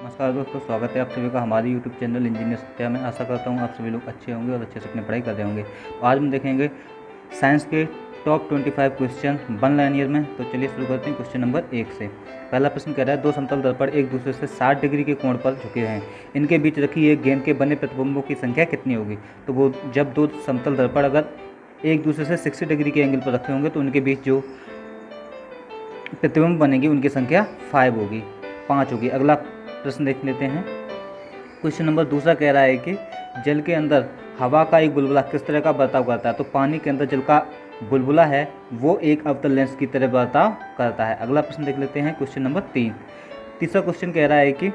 नमस्कार दोस्तों, स्वागत है आप सभी का हमारे यूट्यूब चैनल इंजीनियर सत्या में। आशा करता हूँ आप सभी लोग अच्छे होंगे और अच्छे से अपनी पढ़ाई कर रहे होंगे। तो आज हम देखेंगे साइंस के टॉप 25 क्वेश्चन वन लाइनियर में। तो चलिए शुरू करते हैं क्वेश्चन नंबर 1 से। पहला प्रश्न कह रहा है, दो समतल दर्पण एक दूसरे से 60 डिग्री के कोण पर झुके हैं। इनके बीच रखी एक गेंद के बने प्रतिबिंबों की संख्या कितनी होगी। तो वो जब दो समतल दर्पण अगर एक दूसरे से 60 डिग्री के एंगल पर रखे होंगे तो उनके बीच जो प्रतिबिंब बनेगी उनकी संख्या 5 होगी, 5 होगी। अगला प्रश्न देख लेते हैं। क्वेश्चन नंबर दूसरा कह रहा है कि जल के अंदर हवा का एक बुलबुला किस तरह का बर्ताव करता है। तो पानी के अंदर जल का बुलबुला है वो एक अवतल लेंस की तरह बर्ताव करता है। अगला प्रश्न देख लेते हैं क्वेश्चन नंबर 3। तीसरा क्वेश्चन कह रहा है कि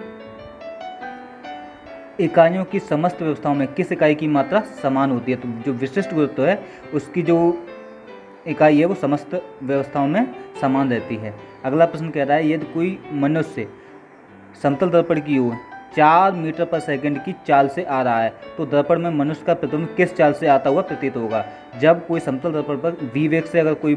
इकाइयों की समस्त व्यवस्थाओं में किस इकाई की मात्रा समान होती है। तो जो विशिष्ट गुरुत्व है उसकी जो इकाई है वो समस्त व्यवस्थाओं में समान रहती है। अगला प्रश्न कह रहा है, यदि कोई मनुष्य समतल दर्पण की ओर 4 मीटर पर सेकंड की चाल से आ रहा है तो दर्पण में मनुष्य का प्रतिबिंब किस चाल से आता हुआ प्रतीत होगा। जब कोई समतल दर्पण पर v वेग से अगर कोई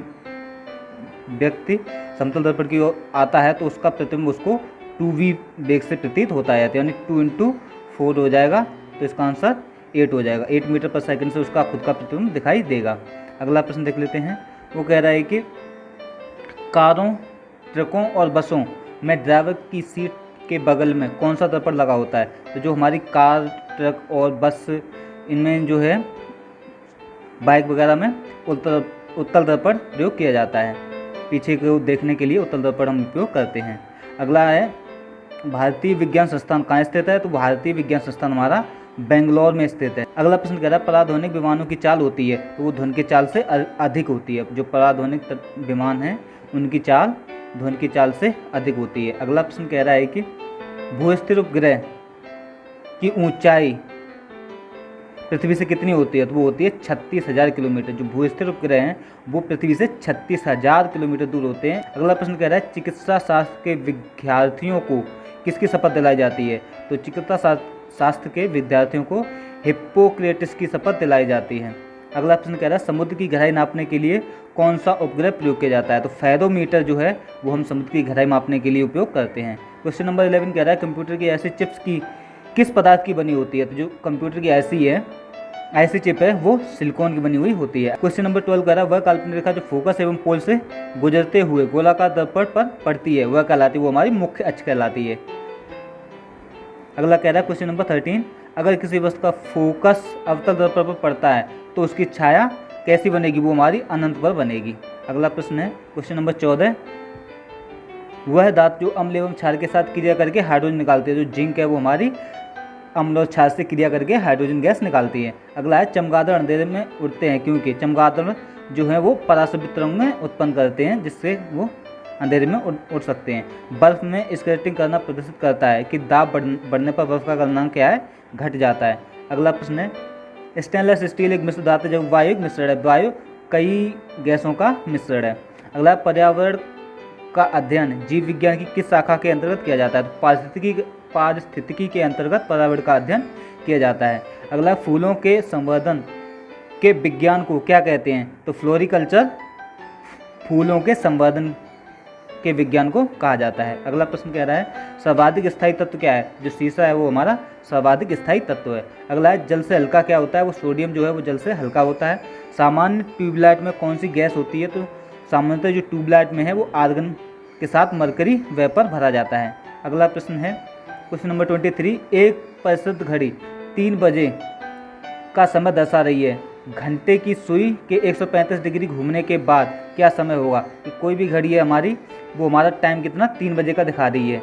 व्यक्ति समतल दर्पण की ओर आता है तो उसका प्रतिबिंब उसको 2v वेग से प्रतीत होता है, यानी 2 × 4 हो जाएगा। तो इसका आंसर 8 हो जाएगा। 8 मीटर पर सेकंड से उसका खुद का प्रतिबिंब दिखाई देगा। अगला प्रश्न देख लेते हैं। वो कह रहा है कि कारों, ट्रकों और बसों में ड्राइवर की सीट के बगल में कौन सा दर्पण लगा होता है। तो जो हमारी कार, ट्रक और बस इनमें जो है बाइक वगैरह में उत्तल दर्पण प्रयोग किया जाता है। पीछे को देखने के लिए उत्तल दर्पण हम उपयोग करते हैं। अगला है, भारतीय विज्ञान संस्थान कहाँ स्थित है। तो भारतीय विज्ञान संस्थान हमारा बेंगलोर में स्थित है। अगला प्रश्न कह रहा है, पराध्वनिक विमानों की चाल होती है तो वो ध्वनि की चाल से अधिक होती है। जो पराध्वनिक विमान हैं उनकी चाल ध्वनि की चाल से अधिक होती है। अगला प्रश्न कह रहा है कि भूस्थिर उपग्रह की ऊंचाई पृथ्वी से कितनी होती है। तो वो होती है 36,000 किलोमीटर। जो भूस्थिर उपग्रह हैं वो पृथ्वी से 36,000 किलोमीटर दूर होते हैं। अगला प्रश्न कह रहा है, चिकित्सा शास्त्र के विद्यार्थियों को किसकी शपथ दिलाई जाती है। तो चिकित्सा शास्त्र के विद्यार्थियों को हिप्पोक्रेटिस की शपथ दिलाई जाती है। अगला प्रश्न कह रहा है, समुद्र की गहराई नापने के लिए कौन सा उपग्रह प्रयोग किया जाता है। तो फेरोमीटर जो है वो हम समुद्र की गहराई मापने के लिए उपयोग करते हैं। क्वेश्चन नंबर 11 कह रहा है, कंप्यूटर की ऐसी चिप्स की किस पदार्थ की बनी होती है। तो जो कंप्यूटर की ऐसी चिप है वो सिलिकॉन की बनी हुई होती है। क्वेश्चन नंबर 12 कह रहा है, वह काल्पनिक रेखा जो फोकस एवं पोल से गुजरते हुए गोलाकार दर्पण पर पड़ती है वह कहलाती है, वो हमारी मुख्य अक्ष कहलाती है। अगला कह रहा है क्वेश्चन नंबर 13, अगर किसी वस्तु का फोकस अवतल दर्पण पर पड़ता है तो उसकी छाया कैसी बनेगी। वो हमारी अनंत पर बनेगी। अगला प्रश्न है क्वेश्चन नंबर 14, वह धातु जो अम्ल एवं क्षार के साथ क्रिया करके हाइड्रोजन निकालती है। जो जिंक है वो हमारी अम्ल और क्षार से क्रिया करके हाइड्रोजन गैस निकालती है। अगला है, चमगादड़ अंधेरे में उड़ते हैं क्योंकि चमगादड़ जो है वो पराशब्द तरंग में उत्पन्न करते हैं जिससे वो अंधेरे में उड़ सकते हैं। बर्फ में स्केटिंग करना प्रदर्शित करता है कि दाब बढ़ने पर बर्फ का गलनांक क्या है, घट जाता है। अगला प्रश्न है, स्टेनलेस स्टील एक मिश्र धातु जब वायु मिश्रण है। वायु कई गैसों का मिश्रण है। अगला, पर्यावरण का अध्ययन जीव विज्ञान की किस शाखा के अंतर्गत किया जाता है। तो पारिस्थितिकी के अंतर्गत पर्यावरण का अध्ययन किया जाता है। अगला, फूलों के संवर्धन के विज्ञान को क्या कहते हैं। तो फ्लोरिकल्चर फूलों के संवर्धन के विज्ञान को कहा जाता है। अगला प्रश्न कह रहा है, सर्वाधिक स्थायी तत्व क्या है। जो सीसा है वो हमारा सर्वाधिक स्थायी तत्व है। अगला है, जल से हल्का क्या होता है। वो सोडियम जो है वो जल से हल्का होता है। सामान्य ट्यूबलाइट में कौन सी गैस होती है। तो सामान्यतः जो ट्यूबलाइट में है वो आर्गन के साथ मरकरी वेपर भरा जाता है। अगला प्रश्न है क्वेश्चन नंबर 23, एक परिशुद्ध घड़ी 3 बजे का समय दर्शा रही है। घंटे की सुई के 135 डिग्री घूमने के बाद क्या समय होगा। कि कोई भी घड़ी है हमारी वो हमारा टाइम कितना 3 बजे का दिखा रही है।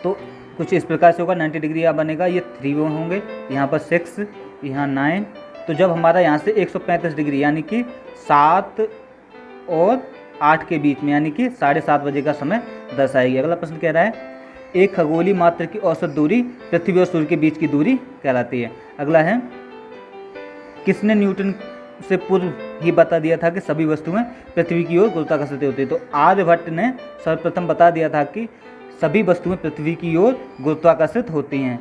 तो कुछ इस प्रकार से होगा, 90 डिग्री यहाँ बनेगा, ये 3 होंगे, यहाँ पर 6, यहाँ 9। तो जब हमारा यहाँ से 135 डिग्री यानी कि 7 और 8 के बीच में यानी कि 7:30 बजे का समय दर्शाएगी। अगला प्रश्न कह रहा है, एक खगोलीय मात्रा की औसत दूरी पृथ्वी और सूर्य के बीच की दूरी कहलाती है। अगला है, किसने न्यूटन से पूर्व ही बता दिया था कि सभी वस्तुएं पृथ्वी की ओर गुरुत्वाकर्षित होती है। तो आर्यभट्ट ने सर्वप्रथम बता दिया था कि सभी वस्तुएं पृथ्वी की ओर गुरुत्वाकर्षित होती हैं।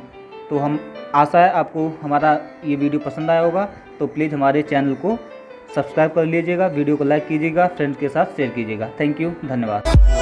तो हम आशा है आपको हमारा ये वीडियो पसंद आया होगा। तो प्लीज़ हमारे चैनल को सब्सक्राइब कर लीजिएगा, वीडियो को लाइक कीजिएगा, फ्रेंड्स के साथ शेयर कीजिएगा। थैंक यू, धन्यवाद।